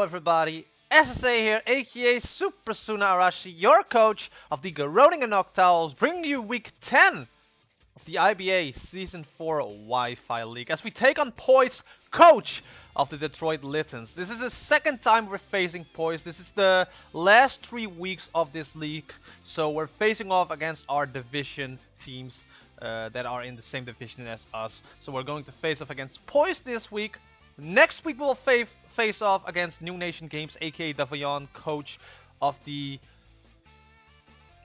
Hello everybody, SSA here, aka Super Suna Arashi, your coach of the Groningen Noctowls, bringing you week 10 of the IBA Season 4 Wi-Fi League as we take on Poijz, coach of the Detroit Littens. This is the second time we're facing Poijz. This is the last 3 weeks of this league, so we're facing off against our division teams that are in the same division as us. So we're going to face off against Poijz this week. Next week we'll face off against New Nation Games, aka W10, coach of the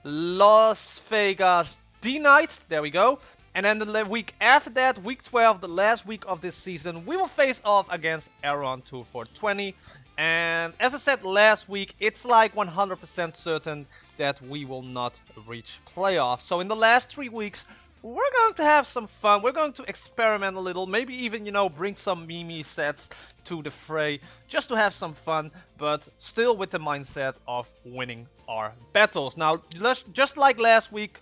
Las Vegas D-Knights. There we go. And then the week after that, week 12, the last week of this season, we will face off against Aaron 2420. And as I said last week, it's like 100% certain that we will not reach playoffs. So in the last 3 weeks, we're going to have some fun. We're going to experiment a little, maybe even, you know, bring some Mimi sets to the fray just to have some fun, but still with the mindset of winning our battles. Now, just like last week,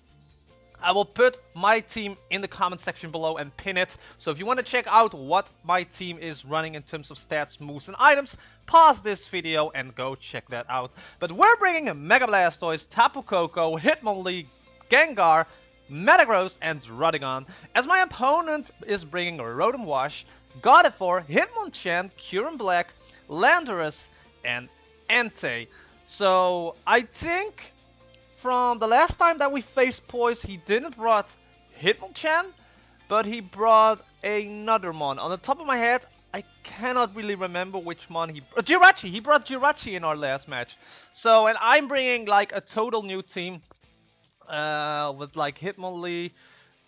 I will put my team in the comment section below and pin it. So if you want to check out what my team is running in terms of stats, moves, and items, pause this video and go check that out. But we're bringing Mega Blastoise, Tapu Koko, Hitmonlee, Gengar, Metagross, and Groningen, as my opponent is bringing Rotom Wash, Gardevoir, Hitmonchan, Current Black, Landorus, and Entei. So I think from the last time that we faced Poijz, he didn't brought Hitmonchan, but he brought another mon. On the top of my head, I cannot really remember which mon he brought. Jirachi! He brought Jirachi in our last match. So, and I'm bringing like a total new team. With like Hitmonlee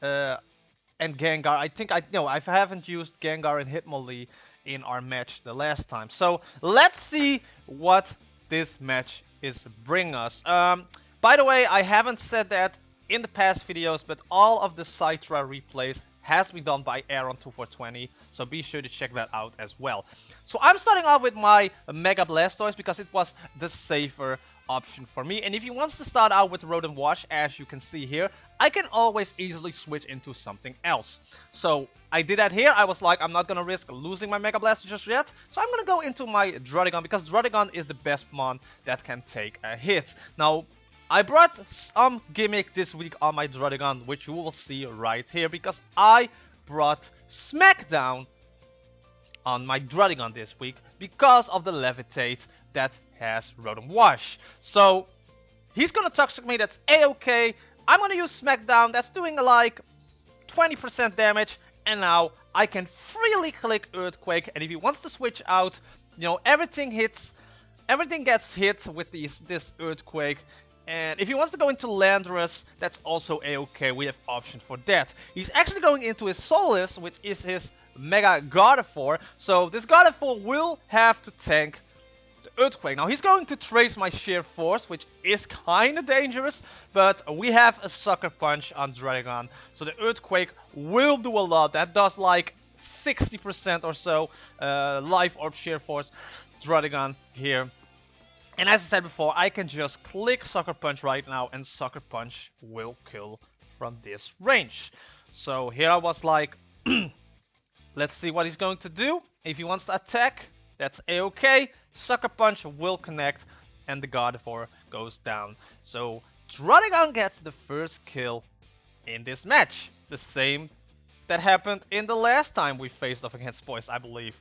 and Gengar. I think I haven't used Gengar and Hitmonlee in our match the last time. So let's see what this match is bringing us. By the way, I haven't said that in the past videos, but all of the Citra replays has been done by Aaron 2420, so be sure to check that out as well. So I'm starting off with my Mega Blastoise because it was the safer option for me. And if he wants to start out with Rotom Wash, as you can see here, I can always easily switch into something else. So I did that here. I was like, I'm not gonna risk losing my Mega Blastoise just yet, so I'm gonna go into my Groningen because Groningen is the best mon that can take a hit. Now, I brought some gimmick this week on my Groningen, which you will see right here, because I brought Smackdown on my Groningen this week because of the Levitate that has Rotom Wash. So he's gonna Toxic me, that's a-okay. I'm gonna use Smackdown, that's doing like 20% damage, and now I can freely click Earthquake, and if he wants to switch out, you know, everything gets hit with this Earthquake. And if he wants to go into Landorus, that's also a-okay. We have option for that. He's actually going into his Solace, which is his Mega Gardevoir. So this Gardevoir will have to tank the Earthquake. Now he's going to trace my Sheer Force, which is kind of dangerous, but we have a Sucker Punch on Dragon. So the Earthquake will do a lot. That does like 60% or so Life Orb Sheer Force Dragon here. And as I said before, I can just click Sucker Punch right now, and Sucker Punch will kill from this range. So here I was like, let's see what he's going to do. If he wants to attack, that's a-okay. Sucker Punch will connect, and the Gardevoir goes down. So Groningen gets the first kill in this match. The same that happened in the last time we faced off against Poijz, I believe.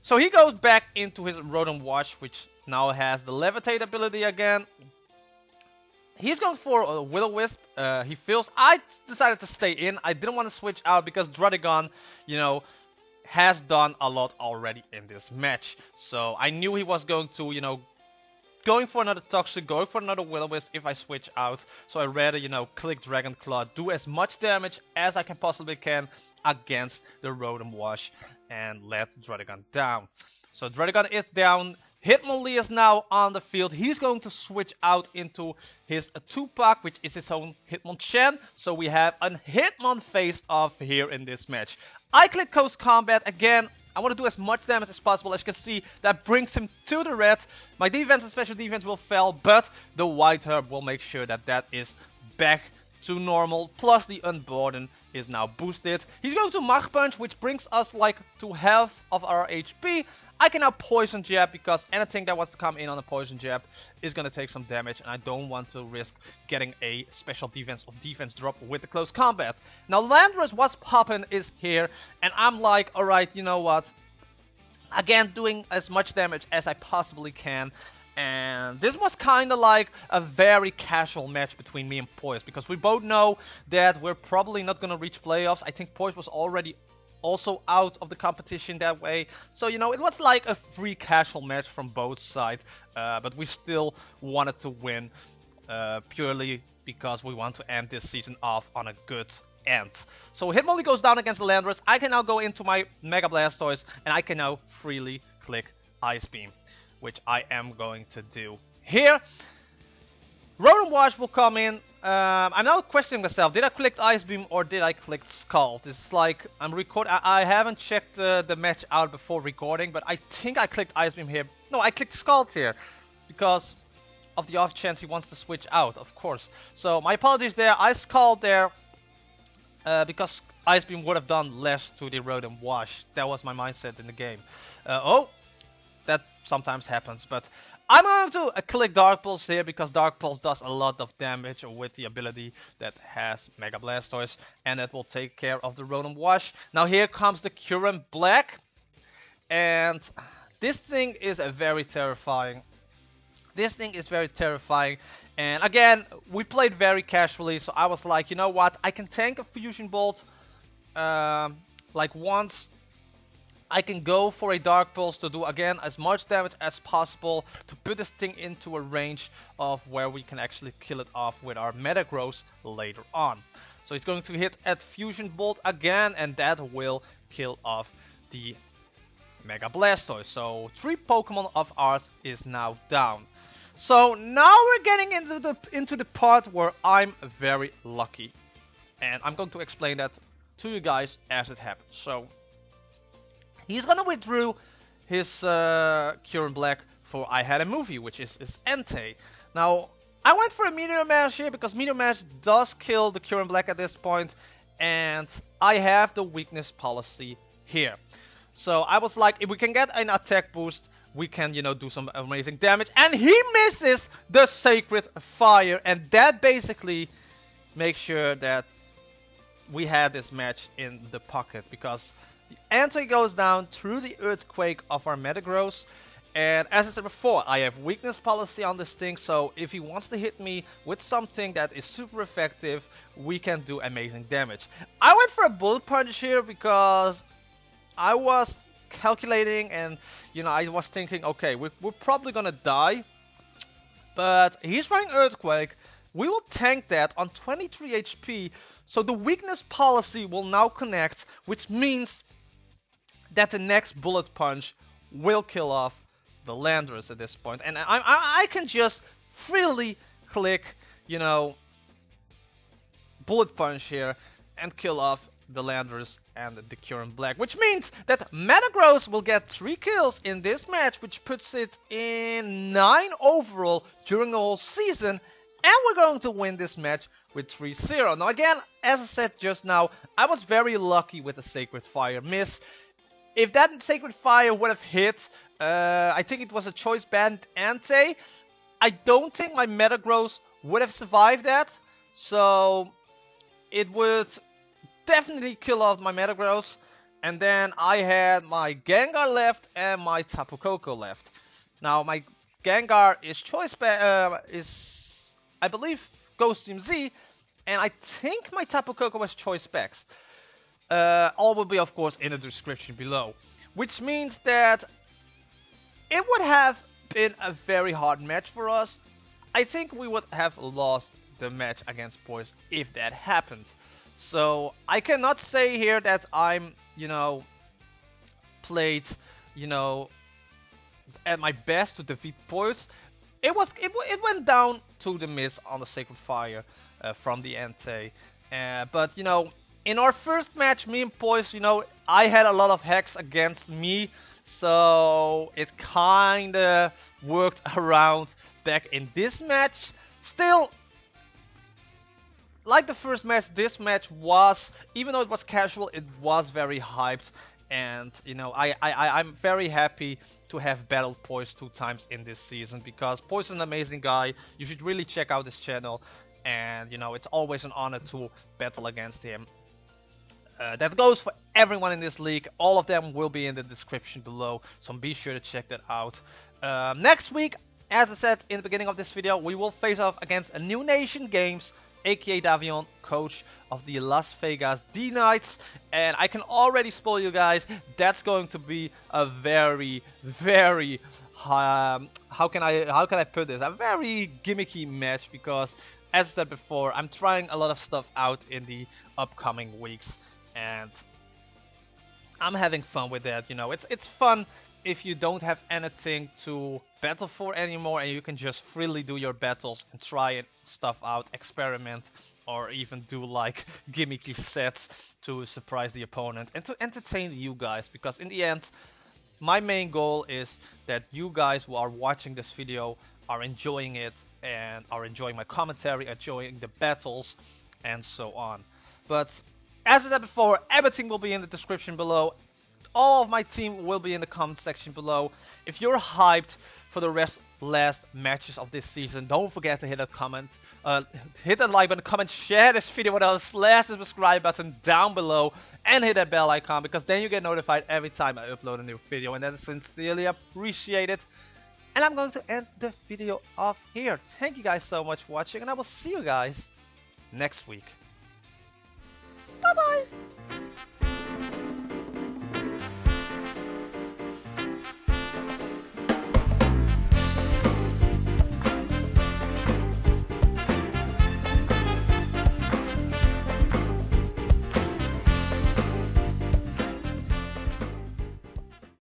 So he goes back into his Rotom Wash, which now has the Levitate ability again. He's going for a Will-O-Wisp. He feels... I decided to stay in. I didn't want to switch out because Dragon, you know, has done a lot already in this match. So I knew he was going to, you know, going for another Toxic, going for another Will-O-Wisp if I switch out. So I rather, you know, click Dragon Claw, do as much damage as I can possibly can against the Rotom Wash, and let Dragon down. So Dragon is down. Hitmonlee is now on the field. He's going to switch out into his Tupac, which is his own Hitmonchan. So we have a Hitmon face-off here in this match. I click Coast Combat again. I want to do as much damage as possible. As you can see, that brings him to the red. My defense and special defense will fail, but the White Herb will make sure that that is back to normal. Plus the Unburden is now boosted. He's going to Mach Punch, which brings us like to half of our HP. I can now Poison Jab because anything that wants to come in on a Poison Jab is going to take some damage, and I don't want to risk getting a special defense or defense drop with the close combat. Now Landorus, what's poppin' is here, and I'm like, alright, you know what? Again, doing as much damage as I possibly can. And this was kind of like a very casual match between me and Poijz, because we both know that we're probably not going to reach playoffs. I think Poijz was already also out of the competition that way. So, you know, it was like a free casual match from both sides. But we still wanted to win purely because we want to end this season off on a good end. So Hitmonlee goes down against the Landorus. I can now go into my Mega Blastoise and I can now freely click Ice Beam, which I am going to do here. Rotom Wash will come in. I'm now questioning myself. Did I click Ice Beam or did I click Scald? This is like, I'm recording. I haven't checked the match out before recording, but I think I clicked Ice Beam here. No, I clicked Scald here because of the off chance he wants to switch out, of course. So my apologies there. I Scald there because Ice Beam would have done less to the Rotom Wash. That was my mindset in the game. Oh. That sometimes happens, but I'm going to click Dark Pulse here because Dark Pulse does a lot of damage with the ability that has Mega Blastoise, and it will take care of the Rotom Wash. Now here comes the Current Black, and this thing is very terrifying. This thing is very terrifying, and again, we played very casually, so I was like, you know what, I can tank a Fusion Bolt like once. I can go for a Dark Pulse to do, again, as much damage as possible to put this thing into a range of where we can actually kill it off with our Metagross later on. So it's going to hit at Fusion Bolt again, and that will kill off the Mega Blastoise. So 3 Pokemon of ours is now down. So now we're getting into the part where I'm very lucky. And I'm going to explain that to you guys as it happens. So he's gonna withdraw his Current Black for I Had a Movie, which is Entei. Now, I went for a Meteor Mash here because Meteor Mash does kill the Current Black at this point, and I have the weakness policy here. So I was like, if we can get an attack boost, we can, you know, do some amazing damage. And he misses the Sacred Fire, and that basically makes sure that we had this match in the pocket, because the Entei goes down through the Earthquake of our Metagross, and as I said before, I have weakness policy on this thing, so if he wants to hit me with something that is super effective, we can do amazing damage. I went for a Bullet Punch here because I was calculating, and you know, I was thinking, okay, we're probably gonna die, but he's running Earthquake. We will tank that on 23 HP, so the weakness policy will now connect, which means that the next Bullet Punch will kill off the Landorus at this point. And I can just freely click, you know, Bullet Punch here and kill off the Landorus and the Current Black. Which means that Metagross will get 3 kills in this match, which puts it in 9 overall during the whole season. And we're going to win this match with 3-0. Now again, as I said just now, I was very lucky with the Sacred Fire miss. If that Sacred Fire would have hit, I think it was a Choice Band Entei, I don't think my Metagross would have survived that. So it would definitely kill off my Metagross. And then I had my Gengar left and my Tapu Koko left. Now my Gengar is I believe Ghost Team Z, and I think my Tapu Koko was Choice Specs. All will be, of course, in the description below. Which means that it would have been a very hard match for us. I think we would have lost the match against Poijz if that happened. So I cannot say here that I'm, you know, played, you know, at my best to defeat Poijz. It went down to the miss on the Sacred Fire from the Entei. But, you know, in our first match, me and Poijz, you know, I had a lot of hacks against me. So it kinda worked around back in this match. Still, like the first match, this match was, even though it was casual, it was very hyped. And you know, I'm very happy to have battled Poijz 2 times in this season, because Poijz is an amazing guy. You should really check out his channel, and you know, it's always an honor to battle against him. That goes for everyone in this league. All of them will be in the description below, so be sure to check that out. Next week, as I said in the beginning of this video, we will face off against a New Nation Games, aka W10, coach of the Las Vegas D-Knights, and I can already spoil you guys, that's going to be a very, very how can I put this? A very gimmicky match, because as I said before, I'm trying a lot of stuff out in the upcoming weeks, and I'm having fun with that. You know, it's fun if you don't have anything to battle for anymore, and you can just freely do your battles and try stuff out, experiment, or even do like gimmicky sets to surprise the opponent and to entertain you guys. Because in the end, my main goal is that you guys who are watching this video are enjoying it and are enjoying my commentary, enjoying the battles, and so on. But as I said before, everything will be in the description below. All of my team will be in the comment section below. If you're hyped for the last matches of this season, don't forget to hit that comment, hit that like button, comment, share this video with others, slash the subscribe button down below, and hit that bell icon, because then you get notified every time I upload a new video, and that is sincerely appreciated. And I'm going to end the video off here. Thank you guys so much for watching, and I will see you guys next week. Bye bye!